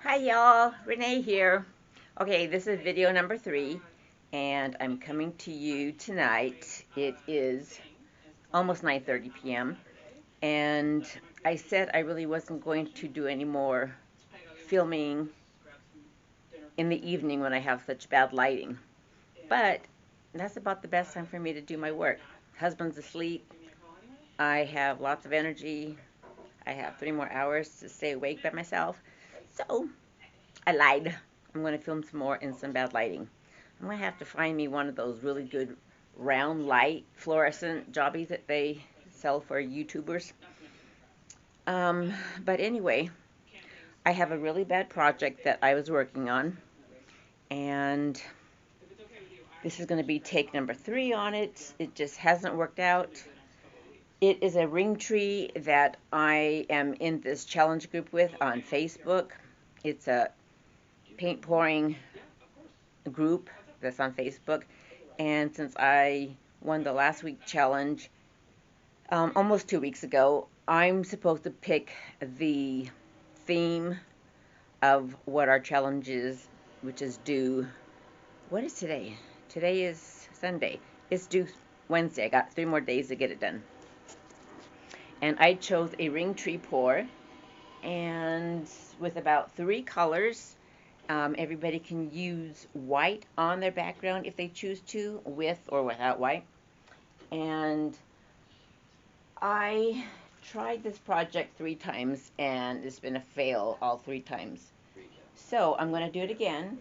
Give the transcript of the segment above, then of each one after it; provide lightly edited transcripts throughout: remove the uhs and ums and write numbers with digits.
Hi y'all, Renee here. Okay, this is video number 3, and I'm coming to you tonight. It is almost 9:30 p.m. and I said I really wasn't going to do any more filming in the evening when I have such bad lighting. But that's about the best time for me to do my work. Husband's asleep. I have lots of energy. I have 3 more hours to stay awake by myself. So I lied. I'm going to film some more in some bad lighting. I'm going to have to find me one of those really good round light fluorescent jobbies that they sell for YouTubers. But anyway, I have a really bad project that I was working on, and this is going to be take number 3 on it. It just hasn't worked out. It is a ring tree that I am in this challenge group with on Facebook. It's a paint pouring group that's on Facebook, and since I won the last week challenge almost 2 weeks ago, I'm supposed to pick the theme of what our challenge is, which is due. What is today? Today is Sunday. It's due Wednesday. I got 3 more days to get it done. And I chose a ring tree pour, and with about 3 colors. Everybody can use white on their background if they choose to, with or without white. And I tried this project 3 times, and it's been a fail all 3 times. So I'm going to do it again,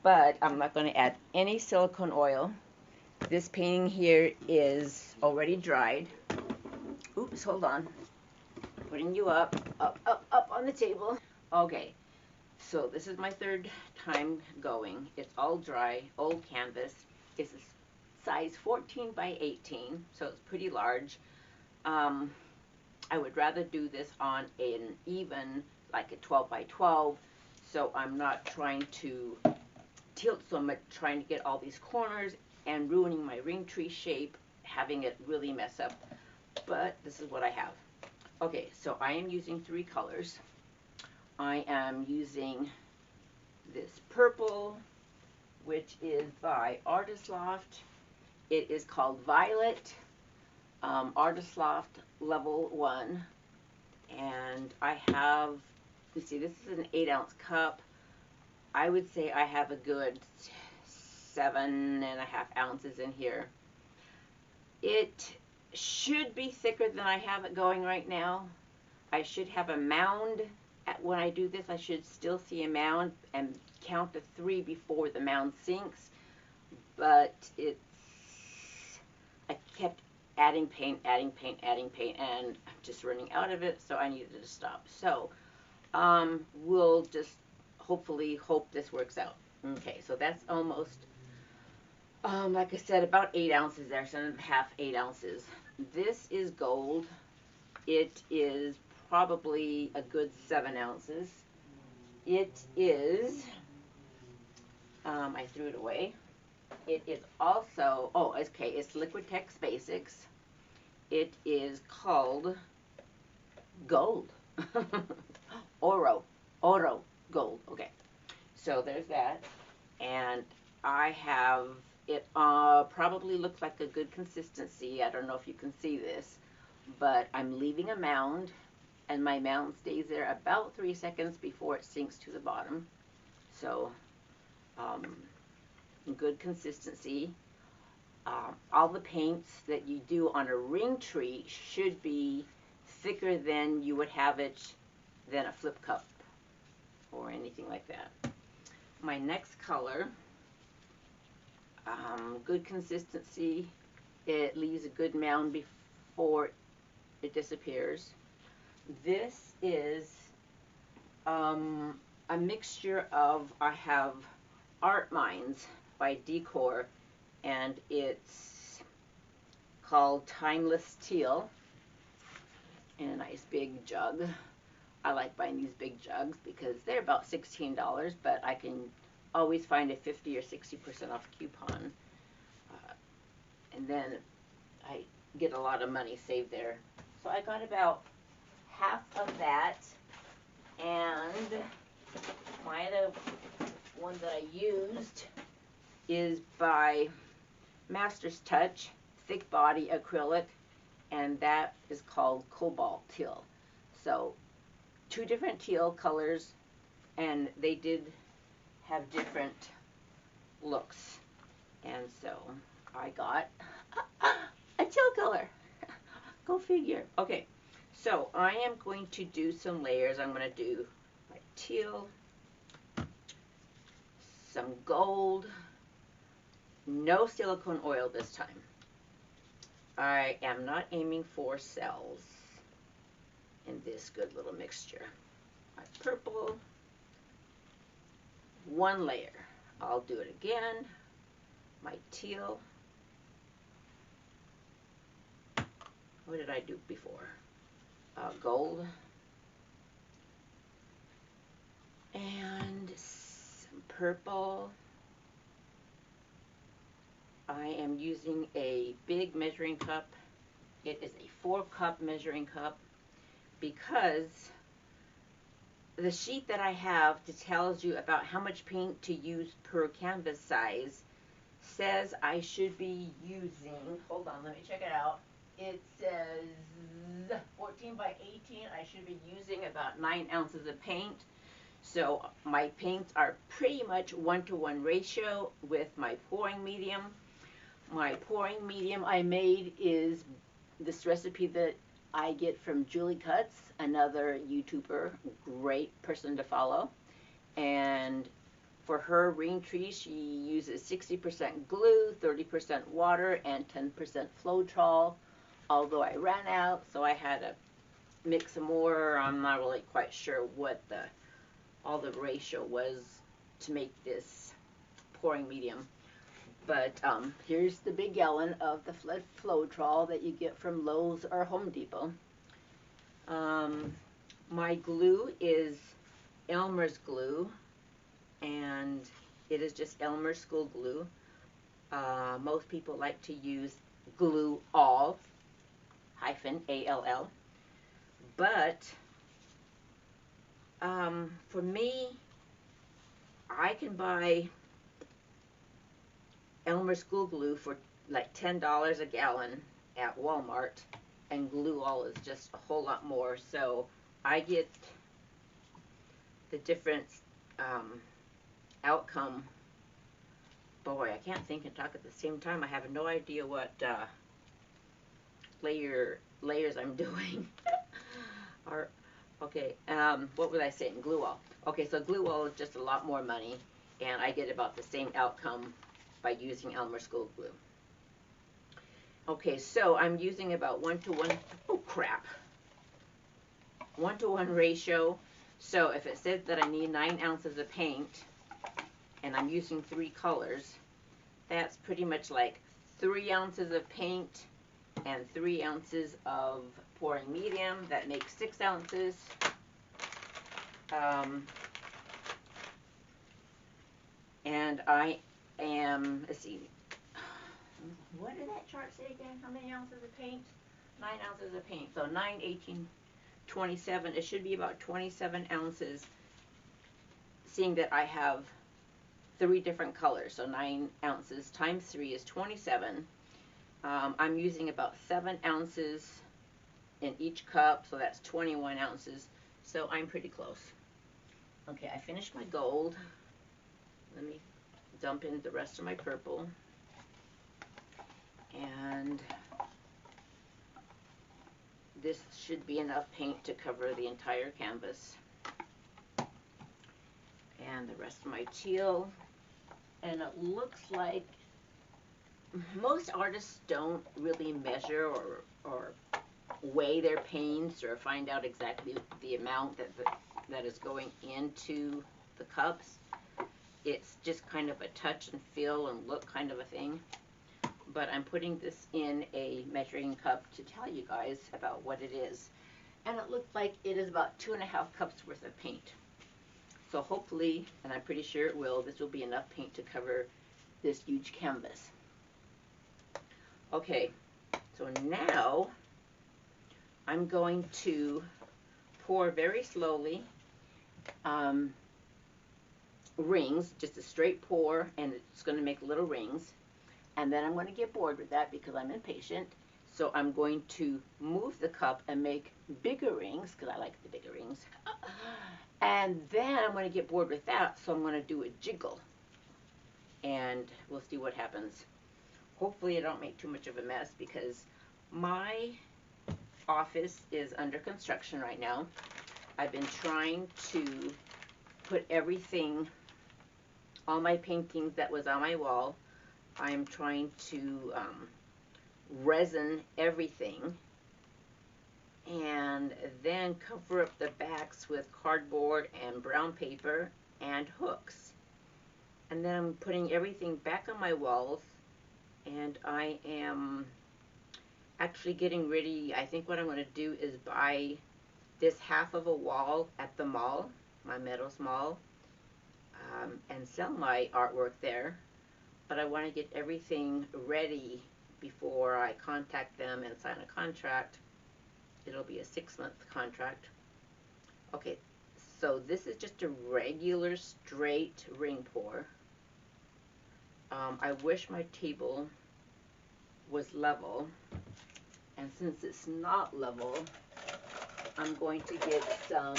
but I'm not going to add any silicone oil. This painting here is already dried. Oops, hold on. Putting you up on the table. Okay. So this is my 3rd time going. It's all dry, old canvas. It's a size 14 by 18, so it's pretty large. I would rather do this on an even, like a 12 by 12, so I'm not trying to tilt so much, trying to get all these corners and ruining my ring tree shape, having it really mess up. But this is what I have. Okay, so I am using 3 colors. I am using this purple, which is by Loft. It is called Violet, Loft Level 1. And I have, you see, this is an 8-ounce cup. I would say I have a good 7.5 ounces in here. It should be thicker than I have it going right now. I should have a mound. When I do this, I should still see a mound and count to 3 before the mound sinks. But I kept adding paint, and I'm just running out of it, so I needed to stop. So we'll just hopefully hope this works out. Okay, so that's almost, like I said, about 8 ounces there, 7.5, 8 ounces. This is gold. It is probably a good 7 ounces. It is, I threw it away. It is also, oh, okay, it's Liquitex Basics. It is called Gold. Oro Gold. Okay, so there's that. And I have, it probably looks like a good consistency. I don't know if you can see this, but I'm leaving a mound, and my mound stays there about 3 seconds before it sinks to the bottom. So good consistency. All the paints that you do on a ring tree should be thicker than you would have it than a flip cup or anything like that. My next color, good consistency. It leaves a good mound before it disappears. This is a mixture of, I have ArtMinds by Decor, and it's called Timeless Teal, in a nice big jug. I like buying these big jugs because they're about $16, but I can always find a 50 or 60% off coupon, and then I get a lot of money saved there. So I got about half of that, and My other one that I used is by Master's Touch, thick body acrylic, and that is called Cobalt Teal. So 2 different teal colors, and they did have different looks. And so I got a teal color. Go figure. Okay, so I am going to do some layers. I'm going to do my teal, some gold, no silicone oil this time. I am not aiming for cells in this good little mixture. My purple, 1 layer. I'll do it again. My teal. What did I do before? Gold. And some purple. I am using a big measuring cup. It is a 4-cup measuring cup because the sheet that I have that tells you about how much paint to use per canvas size says I should be using, hold on, let me check it out. It says 14 by 18, I should be using about 9 ounces of paint. So my paints are pretty much 1-to-1 ratio with my pouring medium. My pouring medium I made is this recipe that I get from Julie Cuts, another YouTuber, great person to follow. And for her ring tree, she uses 60% glue, 30% water, and 10% Floetrol. Although I ran out, so I had to mix some more. I'm not really quite sure what all the ratio was to make this pouring medium. But here's the big gallon of the Flood Floetrol that you get from Lowe's or Home Depot. My glue is Elmers Glue, and it is just Elmer's School glue. Most people like to use glue all -all, but for me, I can buy Elmer's School glue for like $10 a gallon at Walmart, and glue all is just a whole lot more. So I get the different outcome. Boy, I can't think and talk at the same time. I have no idea what layers I'm doing. Or okay, what was I saying? Glue all. Okay, so glue all is just a lot more money, and I get about the same outcome by using Elmer's School glue. Okay, so I'm using about 1-to-1. Oh crap! 1-to-1 ratio. So if it says that I need 9 ounces of paint, and I'm using 3 colors, that's pretty much like 3 ounces of paint and 3 ounces of pouring medium. That makes 6 ounces. And I am, let's see, what did that chart say again? How many ounces of paint? 9 ounces of paint. So 9, 18, 27. It should be about 27 ounces, seeing that I have 3 different colors. So 9 ounces times 3 is 27. I'm using about 7 ounces in each cup, so that's 21 ounces. So I'm pretty close. Okay, I finished my gold. Let me dump in the rest of my purple. And this should be enough paint to cover the entire canvas. And the rest of my teal. And it looks like most artists don't really measure or weigh their paints or find out exactly the amount that is going into the cups. It's just kind of a touch and feel and look kind of a thing. But I'm putting this in a measuring cup to tell you guys about what it is. And it looks like it is about 2.5 cups worth of paint. So hopefully, and I'm pretty sure it will, this will be enough paint to cover this huge canvas. Okay, so now I'm going to pour very slowly. rings, just a straight pour, and it's going to make little rings. And then I'm going to get bored with that because I'm impatient. So I'm going to move the cup and make bigger rings because I like the bigger rings. And then I'm going to get bored with that, so I'm going to do a jiggle. And we'll see what happens. Hopefully I don't make too much of a mess because my office is under construction right now. I've been trying to put everything, all my paintings that was on my wall, I'm trying to resin everything and then cover up the backs with cardboard and brown paper and hooks. And then I'm putting everything back on my walls, and I am actually getting ready. I think what I'm going to do is buy this half of a wall at the mall, my Meadows Mall, and sell my artwork there. But I want to get everything ready before I contact them and sign a contract. It'll be a 6-month contract. Okay, so this is just a regular straight ring pour. I wish my table was level, and since it's not level, I'm going to get some,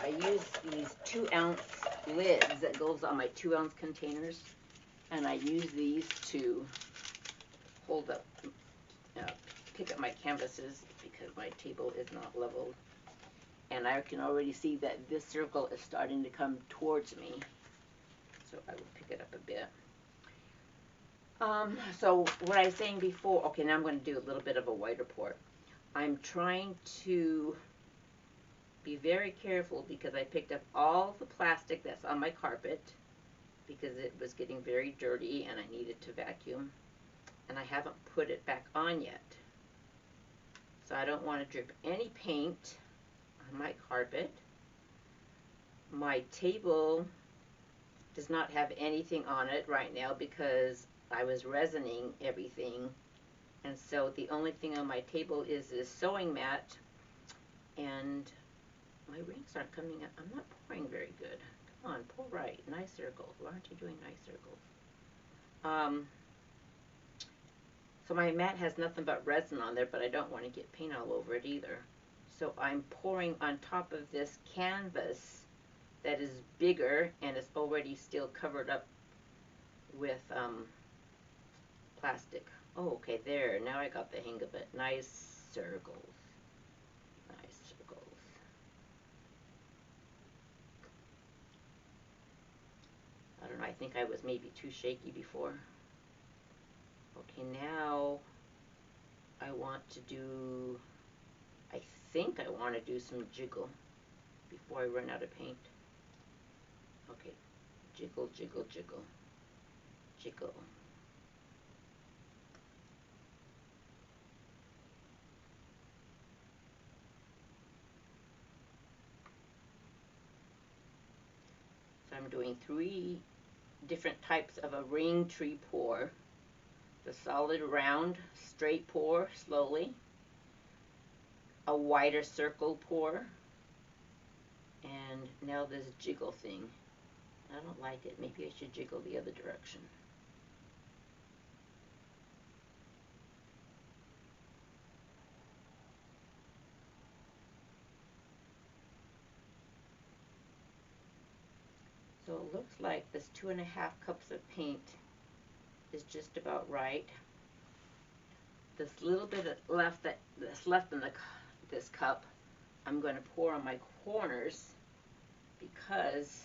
I use these 2-ounce lids that goes on my 2-ounce containers, and I use these to hold up, pick up my canvases because my table is not leveled. And I can already see that this circle is starting to come towards me, so I will pick it up a bit. So what I was saying before, okay, now I'm going to do a little bit of a whiter pour. I'm trying to be very careful because I picked up all the plastic that's on my carpet because it was getting very dirty and I needed to vacuum, and I haven't put it back on yet. So I don't want to drip any paint on my carpet. My table does not have anything on it right now because I was resining everything, and so the only thing on my table is this sewing mat, and my rings aren't coming up. I'm not pouring very good. Come on, pour right. Nice circles. Why aren't you doing nice circles? So my mat has nothing but resin on there, but I don't want to get paint all over it either. So I'm pouring on top of this canvas that is bigger and it's already still covered up with plastic. Oh, okay, there. Now I got the hang of it. Nice circles. Nice circles. I don't know. I think I was maybe too shaky before. Okay, now I want to do, I think I want to do some jiggle before I run out of paint. Okay, jiggle, jiggle, jiggle, jiggle. So I'm doing 3 different types of a ring tree pour. The solid round straight pour slowly, a wider circle pour, and now this jiggle thing. I don't like it. Maybe I should jiggle the other direction. So it looks like this 2.5 cups of paint is just about right. This little bit that's left in this cup, I'm going to pour on my corners because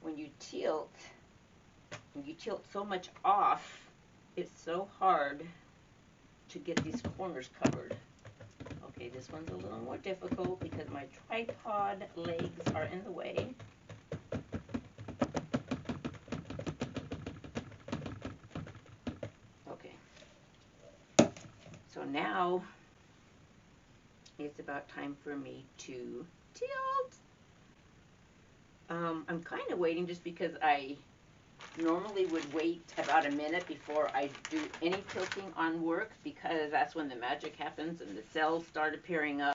when you tilt so much off, it's so hard to get these corners covered. Okay, this one's a little more difficult because my tripod legs are in the way. Okay, so now it's about time for me to tilt. I'm kind of waiting just because I normally would wait about a minute before I do any tilting on work because that's when the magic happens and the cells start appearing up.